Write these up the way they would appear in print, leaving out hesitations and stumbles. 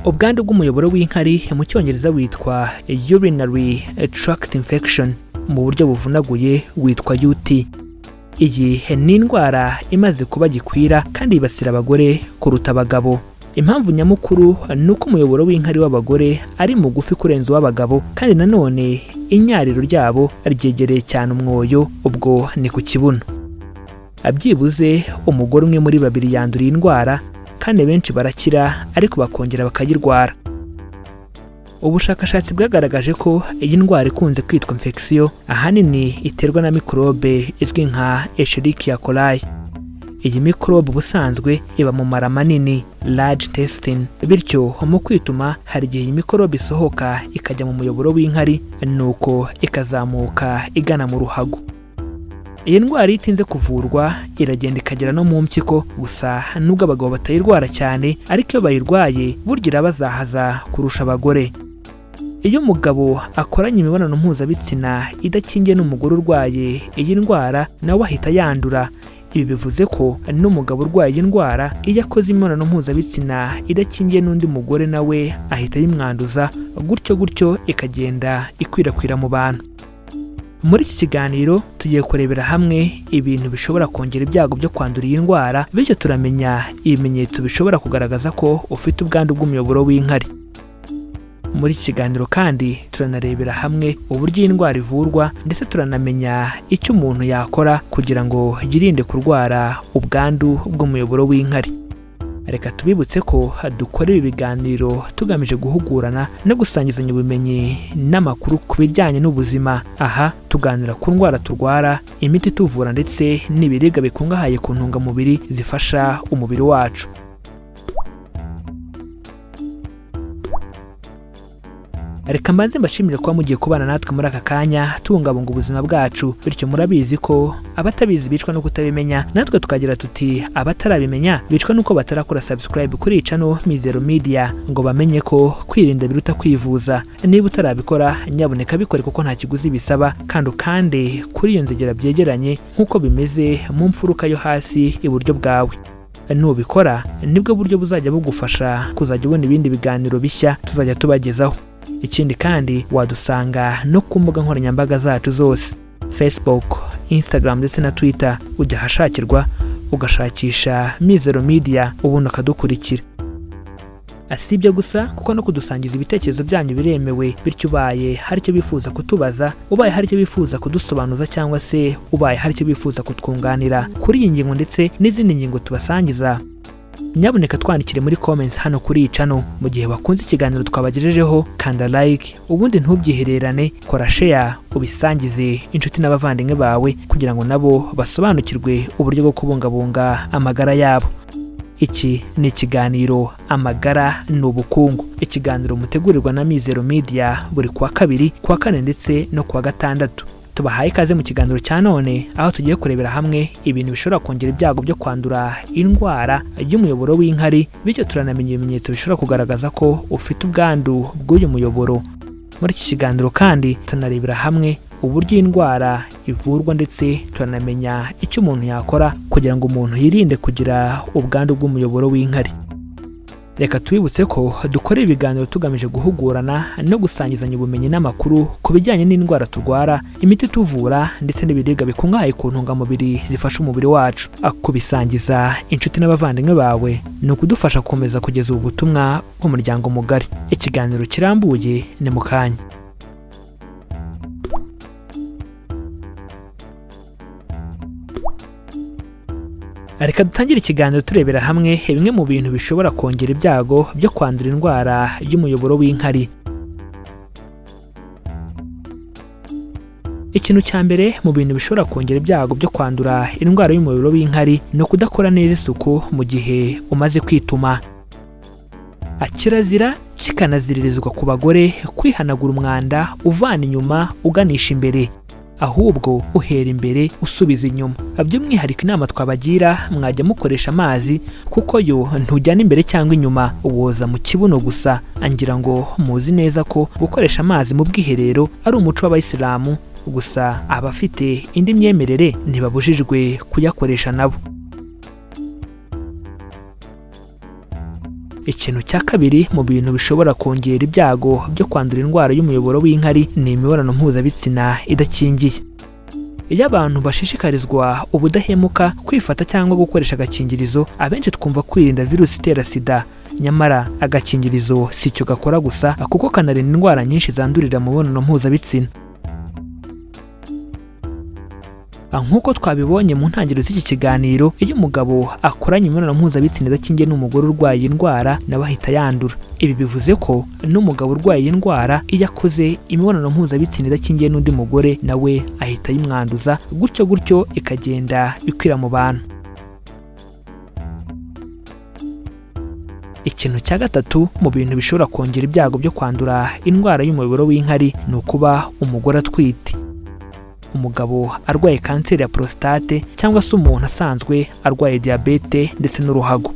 Ubwandu bw'umuyoboro w'inkari mu cyongereza witwa urinary tract infection, mu buryo buvunaguye witwa UT. Iyi ni indwara imaze kuba gikwira kandi yibasira abagore kuruta abagabo. Impamvu nyamukuru ni uko umuyoboro w'inkari w'abagore ari mugufi kurenza uw'abagabo, kandi nanone inyariro ryabo ryegereye cyane umwoyo, ubwo ni ku kibuno. Byibuze umugore umwe muri babiri yandura iyi ndwara, kandi benshi barakira ariko bakongera bakayirwara. Ubushakashatsi bwagaragaje ko iyi ndwara ikunze kwitwa infection ahanini iterwa na mikorobe izwi nka Escherichia coli. Iyi mikorobe ubusanzwe iba mu mara manini large intestine, bityo mu kwituma hari igihe iyi mikorobe isohoka ikajya mu muyoboro w'inkari, nuko ikazamuka igana mu ruhago. Iyi ndwara itinze kuvurwa iragenda ikagera no mu mpyiko, gusa nubwo abagabo batayirwara cyane ariko iyo bayirwaye burya irabazahaza kurusha abagore. Iyo umugabo akoranye imibonano mpuzabitsina idakingiye n'umugore urwaye iyi ndwara, nawe ahita yandura. Ibi bivuze ko n'umugabo urwaye iyi ndwara iyo akoze imibonano mpuzabitsina idakingiye n'undi mugore, nawe ahita yimwanduza, gutyo ikagenda ikwirakwira mu bantu. Muri iki kiganiro tugiye kurebera hamwe ibintu bishobora kongera ibyago byo kwandura iyi ndwara, bityo turamenya ibimenyetso bishobora kugaragaza ko ufite ubwandu bw'umuyoboro w'inkari. Muri iki kiganiro kandi turanarebera hamwe uburyo iyi ndwara ivurwa, ndetse turanamenya icyo umuntu yakora kugira ngo yirinde kurwara ubwandu bw'umuyoboro w'inkari. Reka tubibutse ko dukora ibi biganiro tugamije guhugurana no gusangizanya ubumenyi n'amakuru ku bijyanye n'ubuzima. Aha tuganira ku ndwara turwara, imiti tuvura, ndetse n'ibiribwa bikungahaye ku ntungamubiri zifasha umubiri wacu. Reka mbanze mbashimire kuba mugiye kubana natwe muri aka kanya tubungabunga ubuzima bwacu, bityo murabizi ko abatabizi bicwa no kutabimenya, natwe tukagira tuti abatarabimenya bicwa nuko batarakora subscribe kuri channel Mizero Media ngo bamenye ko kwirinda biruta kwivuza. Niba utarabikora nyaboneka bikore kuko nta kiguzi bisaba, kandi kuri iyo nzogera byegeranye nk'uko bimeze mu mfuruka yo hasi iburyo bwawe. Nubikora nibwo buryo buzajya bugufasha kuzajya ubona ibindi biganiro bishya tuzajya tubagezaho. Ikindi kandi wadusanga no ku mbuga nkoranyambaga zacu zose, Facebook, Instagram ndetse na Twitter. Ujya ahashakirwa ugashakisha Mizero Media ubundi ukadukurikira. Asibyo gusa kuko no kudusangiza ibitekerezo byanyu biremewe, bityo ubaye hari icyo bifuza kutubaza, ubaye hari icyo bifuza kudusobanuza, cyangwa se ubaye hari icyo bifuza kutwunganira kuri iyi ngingo ndetse n'izindi ngingo tubasangiza, nyaboneka twandikire muri comments hano kuri iyi channel. Mu gihe wakunze ikiganiro twabagejejeho, kanda like, ubundi ntubyihererane, kora share, ubisangize inshuti n'abavandimwe bawe kugira ngo nabo basobanukirwe uburyo bwo kubungabunga amagara yabo. Iki ni ikiganiro Amagara n'Ubukungu, ikiganiro mutegurirwa na Mizero Media buri kuwa kabiri, kuwa kane ndetse no kuwa gatandatu. Tubahaye ikaze mu kiganiro cya none, aho tugiye kurebera hamwe ibintu bishobora kongera ibyago byo kwandura indwara y'umuyoboro w'inkari, bityo turanamenya ibimenyetso bishobora kugaragaza ko ufite ubwandu bw'uyu muyoboro. Muri iki kiganiro kandi tunarebera hamwe uburyo indwara ivurwa, ndetse turanamenya icyo umuntu yakora kugira ngo umuntu yirinde kugira ubwandu bw'umuyoboro w'inkari. Reka tubibutse ko dukora ibiganiro tugamije guhugurana no gusangizanya ubumenyi n'amakuru ku bijyanye n'indwara turwara, imiti tuvura, ndetse n'ibiribwa bikungahaye ku ntungamubiri zifasha umubiri wacu. Kubisangiza inshuti n'abavandimwe bawe ni ukudufasha gukomeza kugeza ubu butumwa bw'umuryango mugari. Ikiganiro kirambuye ni mu kanya. Reka dutangire ikiganiro turebera hamwe bimwe mu bintu bishobora kongera ibyago byo kwandura indwara y'umuyoboro w'inkari. Ikintu cya mbere mu bintu bishobora kongera ibyago byo kwandura indwara y'umuyoboro w'inkari ni ukudakora neza isuku mu gihe umaze kwituma. Kirazira kikanaziririzwa ku bagore kwihanagura umwanda uvana inyuma uganisha imbere, ahubwo uhera imbere usubiza inyuma. By'umwihariko inama twabagira, mwajya mukoresha amazi kuko yo ntujyana imbere cyangwa inyuma, uwoza mu kibuno gusa. Angira ngo muzi neza ko gukoresha amazi mu bwiherero ari umuco w'Abayisilamu, gusa abafite indi myemerere ntibabujijwe kuyakoresha nabo. Ikintu cya kabiri mu bintu bishobora kongera ibyago byo kwandura indwara y'umuyoboro w'inkari ni imibonano mpuzabitsina idakingiye. Iyo abantu bashishikarizwa ubudahemuka kwifata cyangwa gukoresha agakingirizo, abenshi twumva kwirinda virusi itera sida, nyamara agakingirizo si cyo gakora gusa kuko kanarinda indwara nyinshi zandurira mu mibonano mpuzabitsina. Nk'uko twabibonye mu ntangiriro z'iki kiganiro, iyo umugabo akoranye imibonano mpuzabitsina idakingiye n'umugore urwaye indwara nawe ahita yandura. Ibi bivuze ko n'umugabo urwaye indwara iyo akoze imibonano mpuzabitsina idakingiye n'undi mugore nawe ahita yimwanduza, gutyo ikagenda ikwira mu bantu. Ikintu cya gatatu mu bintu bishobora kongera ibyago byo kwandura indwara y'umuyoboro w'inkari ni ukuba umugore atwite. Umugabo arwaye kanseri ya prostate cyangwa se umuntu asanzwe arwaye diyabete ndetse n'uruhago.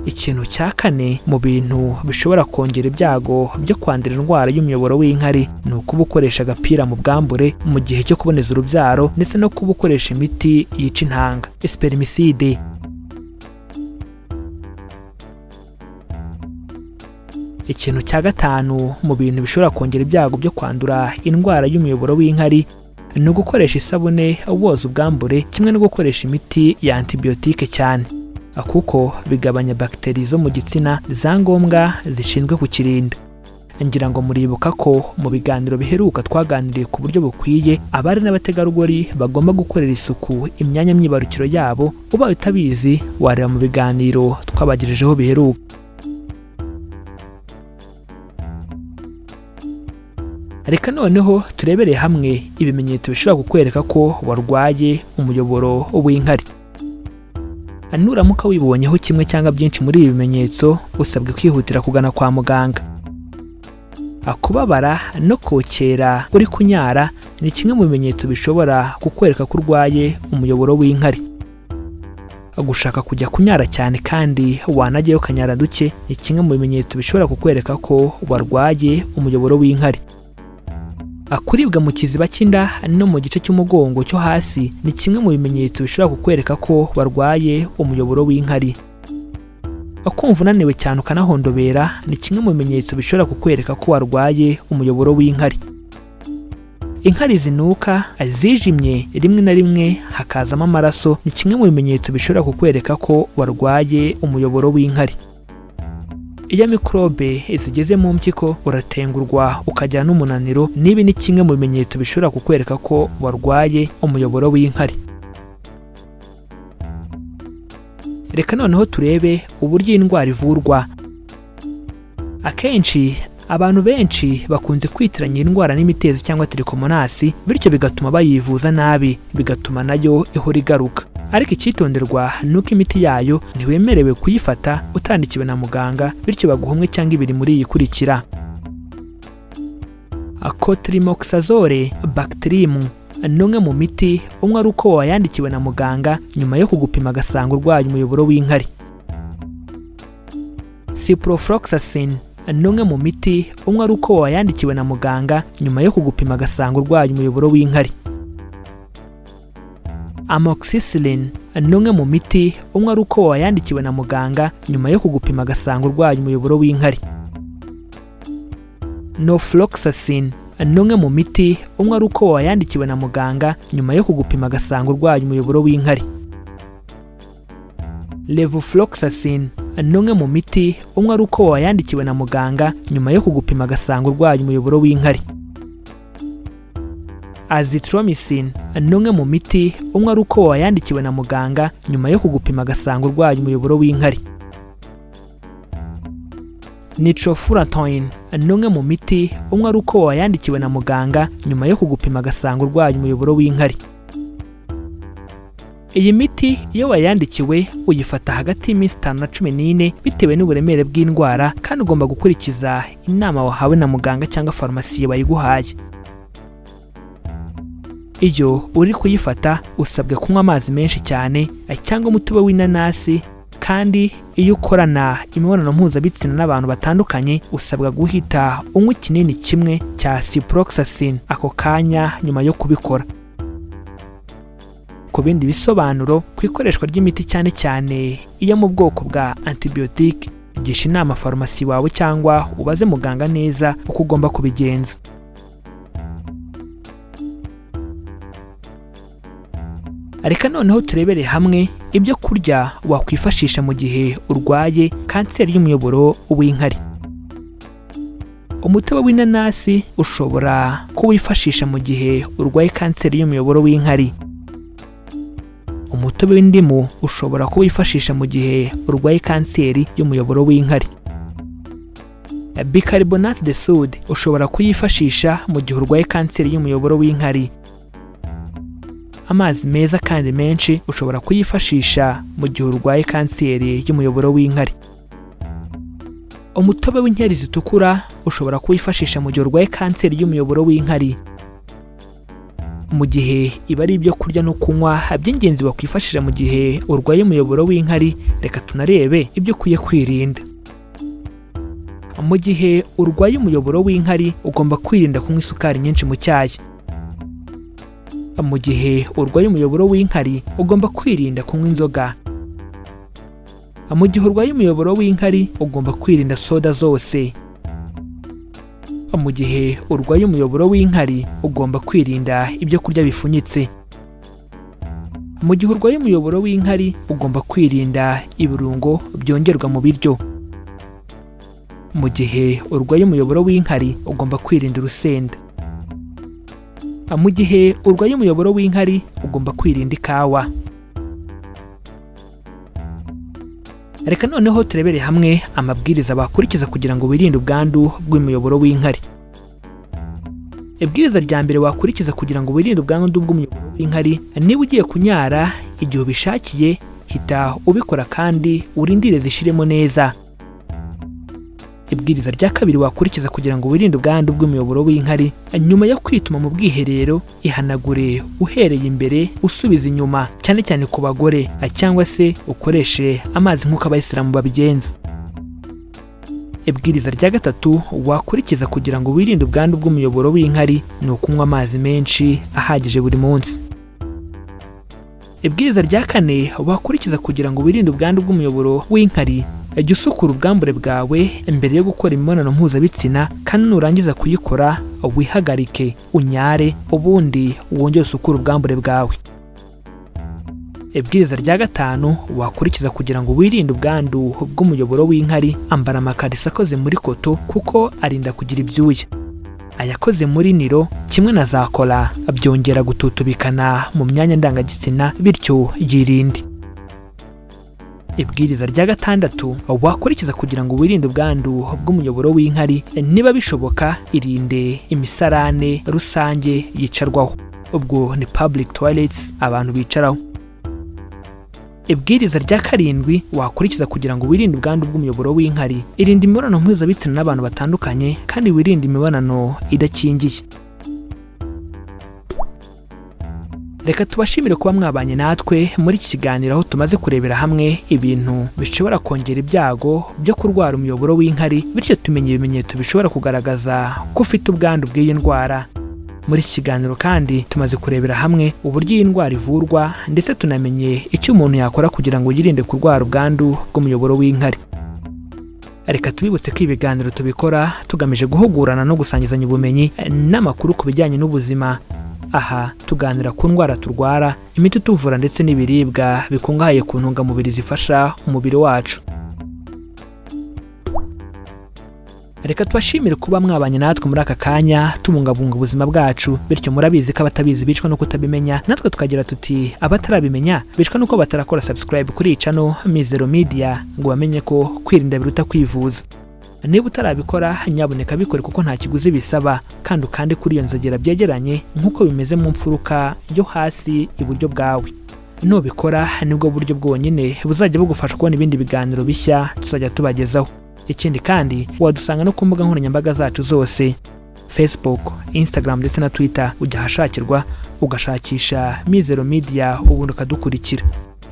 Ikintu cya kane mu bintu bishobora kongera ibyago byo kwandura indwara y'umuyoboro w'inkari ni ukuba ukoresha agapira mu bwambure mu gihe cyo kuboneza urubyaro ndetse no kuba ukoresha imiti yica intanga, spermicide. Ikintu cya gatanu mu bintu bishobora kongera ibyago byo kwandura indwara y'umuyoboro w'inkari ni ugukoresha isabune woza ubwambure kimwe no gukoresha imiti ya antibiyotike cyane, kuko bigabanya bagiteri zo mu gitsina za ngombwa zishinzwe kukirinda. Ngira ngo muribuka ko mu biganiro biheruka twaganiriye ku buryo bukwiye abari n'abategarugori bagomba gukorera isuku imyanya myibarukiro yabo. Ubaye utabizi wareba mu biganiro twabagejejeho biheruka. Reka noneho turebereye hamwe ibimenyetso bishobora kukwereka ko warwaye umuyoboro w'inkari. Nuramuka wibonyeho kimwe cyangwa byinshi muri ibi bimenyetso, usabwe kwihutira kugana kwa muganga. Kubabara no kokera uri kunyara ni kimwe mu bimenyetso bishobora kukwereka ko urwaye umuyoboro w'inkari. Gushaka kujya kunyara cyane kandi wanajyayo kanyara duke ni kimwe mu bimenyetso bishobora kukwereka ko warwaye umuyoboro w'inkari. Kuribwa mu kiziba cy'inda no mu gice cy'umugongo cyo hasi ni kimwe mu bimenyetso bishobora kukwereka ko warwaye umuyoboro w'inkari. Kumva unaniwe cyane ukanahondobera ni kimwe mu bimenyetso bishobora kukwereka ko warwaye umuyoboro w'inkari. Inkari zinuka zijimye rimwe na rimwe hakazamo amaraso ni kimwe mu bimenyetso bishobora kukwereka ko warwaye umuyoboro w'inkari. Iyo mikorobe zigeze mu mpyiko uratengurwa ukajya n'umunaniro, nibi ni kimwe mu bimenyetso bishobora kukwereka ko warwaye umuyoboro w'inkari. Reka noneho turebe uburyo indwara ivurwa. Akenshi abantu benshi bakunze kwitiranya indwara n'imitezi cyangwa trichomonasi, bityo bigatuma bayivuza nabi, bigatuma nayo ihora igaruka. Ariko icyitonderwa nuko imiti yayo ntiwemerewe kuyifata utandikiwe na muganga, bityo baguha umwe cyangwa ibiri muri iyi ikurikira. Cotrimoxazole bacterium ni umwe mu miti umwe ari uko wayandikiwe na muganga nyuma yo kugupima agasanga urwaye umuyoboro w'inkari. Ciprofloxacin ni umwe mu miti umwe ari uko wayandikiwe na muganga nyuma yo kugupima agasanga urwaye umuyoboro w'inkari. Amoxicillin ni umwe mu miti umwe ari uko wayandikiwe na muganga nyuma yo kugupima agasanga urwaye umuyoboro w'inkari. Norfloxacin ni umwe mu miti umwe ari uko wayandikiwe na muganga nyuma yo kugupima agasanga urwaye umuyoboro w'inkari. Levofloxacin ni umwe mu miti umwe ari uko wayandikiwe na muganga nyuma yo kugupima agasanga urwaye umuyoboro w'inkari. Azithromycin ni umwe mu miti umwe ari uko wayandikiwe na muganga nyuma yo kugupima agasanga urwaye umuyoboro w'inkari. Nitrofurantoin ni umwe mu miti umwe ari uko wayandikiwe na muganga nyuma yo kugupima agasanga urwaye umuyoboro w'inkari. Iyi miti iyo wayandikiwe uyifata hagati y'iminsi 5 na 14 bitewe n'uburemere bw'indwara, kandi ugomba gukurikiza inama wahawe na muganga cyangwa farumasi bayiguhaye. Iyo uri kuyifata usabwe kunywa amazi menshi cyane cyangwa umutobe w'inanasi, kandi iyo ukorana imibonano mpuzabitsina n'abantu batandukanye usabwa guhita unywa ikinini kimwe cya ciprofloxacin ako kanya nyuma yo kubikora. ku bindi bisobanuro ku ikoreshwa ry'imiti cyane cyane iyo mu bwoko bwa antibiyotike, gisha inama farumasi wawe cyangwa ubaze muganga neza uko ugomba kubigenza. Reka noneho turebere hamwe ibyo kurya wakwifashisha mu gihe urwaye kanseri y'umuyoboro w'inkari. Umutobe w'inanasi ushobora kuwifashisha mu gihe urwaye kanseri y'umuyoboro w'inkari. Umutobe w'indimu ushobora kuwifashisha mu gihe urwaye kanseri y'umuyoboro w'inkari. Bicarbonate de soude ushobora kuyifashisha mu gihe urwaye kanseri y'umuyoboro w'inkari. Amazi meza kandi menshi ushobora kuyifashisha mu gihe urwaye kanseri y'umuyoboro w'inkari. Umutobe w'inkeri zitukura ushobora kuwifashisha mu gihe urwaye kanseri y'umuyoboro w'inkari. Mu gihe iba ari ibyo kurya no kunywa by'ingenzi wakwifashisha mu gihe urwaye umuyoboro w'inkari, reka tunarebe ibyo ukwiye kwirinda. Mu gihe urwaye umuyoboro w'inkari ugomba kwirinda kunywa isukari nyinshi mu cyayi. Mu gihe urwaye umuyoboro w'inkari ugomba kwirinda kunywa inzoga. Mu gihe urwaye umuyoboro w'inkari ugomba kwirinda soda zose. Mu gihe urwaye umuyoboro w'inkari ugomba kwirinda ibyo kurya bifunyitse. Mu gihe urwaye umuyoboro w'inkari ugomba kwirinda ibirungo byongerwa mu biryo. Mu gihe urwaye umuyoboro w'inkari ugomba kwirinda urusenda. Mu gihe urwaye umuyoboro w'inkari ugomba kwirinda ikawa. Reka noneho turebere hamwe amabwiriza bakurikiza kugira ngo wirinde ubwandu bw'umuyoboro w'inkari. Ibwiriza rya mbere wakurikiza kugira ngo wirinde ubwandu bw'umuyoboro w'inkari: niba ugiye kunyara igihe ubishakiye, hita ubikora kandi urindire zishiremo neza. Ibwiriza rya kabiri wakurikiza kugira ngo wirinde ubwandu bw'umuyoboro w'inkari: nyuma yo kwituma mu bwiherero, ihanagure uhereye imbere usubiza inyuma, cyane cyane ku bagore, cyangwa se ukoreshe amazi nk'uko abayisilamu babigenza. Ibwiriza rya gatatu wakurikiza kugira ngo wirinde ubwandu bw'umuyoboro w'inkari ni ukunywa amazi menshi ahagije buri munsi. Ibwiriza rya kane wakurikiza kugira ngo wirinde ubwandu bw'umuyoboro w'inkari: jya usukura ubwambure bwawe mbere yo gukora imibonano mpuzabitsina, kandi nurangiza kuyikora wihagarike, unyare, ubundi wongere usukure ubwambure bwawe. Ibwiriza rya gatanu wakurikiza kugira ngo wirinde ubwandu bw'umuyoboro w'inkari: ambara amakariso akoze muri koto kuko arinda kugira ibyuya. Ayakoze muri niro kimwe na za kola byongera gututubikana mu myanya ndangagitsina, bityo yirinde. Ibwiriza rya gatandatu wakurikiza kugira ngo wirinde ubwandu bw'umuyoboro w'inkari: niba bishoboka irinde imisarane rusange yicarwaho, ubwo ni public toilets abantu bicaraho. Ibwiriza rya karindwi wakurikiza kugira ngo wirinde ubwandu bw'umuyoboro w'inkari: irinde imibonano mpuzabitsina n'abantu batandukanye kandi wirinde imibonano idakingiye. Reka tubashimire kuba mwabanye natwe muri iki kiganiro, aho tumaze kurebera hamwe ibintu bishobora kongera ibyago byo kurwara umuyoboro w'inkari, bityo tumenye ibimenyetso bishobora kugaragaza ko ufite ubwandu bw'iyi ndwara. Muri iki kiganiro kandi tumaze kurebera hamwe uburyo iyi ndwara ivurwa, ndetse tunamenye icyo umuntu yakora kugira ngo yirinde kurwara ubwandu bw'umuyoboro w'inkari. Reka tubibutse ko ibiganiro tubikora tugamije guhugurana no gusangizanya ubumenyi n'amakuru ku bijyanye n'ubuzima. Aha tuganira ku ndwara turwara, imiti tuvura, ndetse n'ibiribwa bikungahaye ku ntungamubiri zifasha umubiri wacu. Reka tubashimire kuba mwabanye natwe muri aka kanya tubungabunga ubuzima bwacu, bityo murabizi ko abatabizi bicwa no kutabimenya, natwe tukagira tuti abatarabimenya bicwa nuko batarakora subscribe kuri iyi channel Mizero Media ngo bamenye ko kwirinda biruta kwivuza. Niba utarabikora nyaboneka bikore kuko nta kiguzi bisaba, kandi ukande kuri iyo nzogera byegeranye nk'uko bimeze mu mfuruka yo hasi iburyo bwawe. Nubikora nibwo buryo bwonyine buzajya bugufasha kubona ibindi biganiro bishya tuzajya tubagezaho. Ikindi kandi wadusanga no ku mbuga nkoranyambaga zacu zose: Facebook, Instagram ndetse na Twitter. Ujya ahashakirwa ugashakisha Mizero Media ubundi ukadukurikira.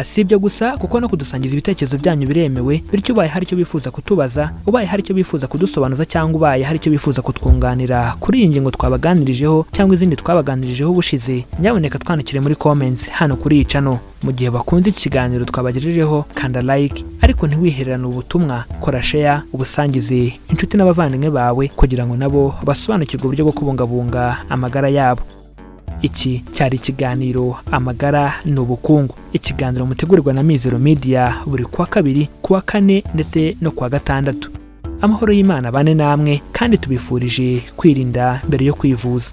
si ibyo gusa kuko no kudusangiza ibitekerezo byanyu biremewe, bityo ubaye hari icyo bifuza kutubaza, ubaye hari icyo bifuza kudusobanuza cyangwa ubaye hari icyo bifuza kutwunganira kuri iyi ngingo twabaganirijeho cyangwa izindi twabaganirijeho ubushize, nyaboneka twandikire muri comments hano kuri iyi channel. Mu gihe bakunze ikiganiro twabagejejeho kanda like, ariko ntiwihererane ubutumwa, kora share ubusangize inshuti n'abavandimwe bawe kugira ngo nabo basobanukirwe uburyo bwo kubungabunga amagara yabo. Iki cyari ikiganiro amagara n'ubukungu, ikiganiro mutegurirwa na Mizero Media buri kuwa kabiri, kuwa kane ndetse no kuwa gatandatu. Amahoro y'Imana bane namwe kandi tubifurije kwirinda mbere yo kwivuza.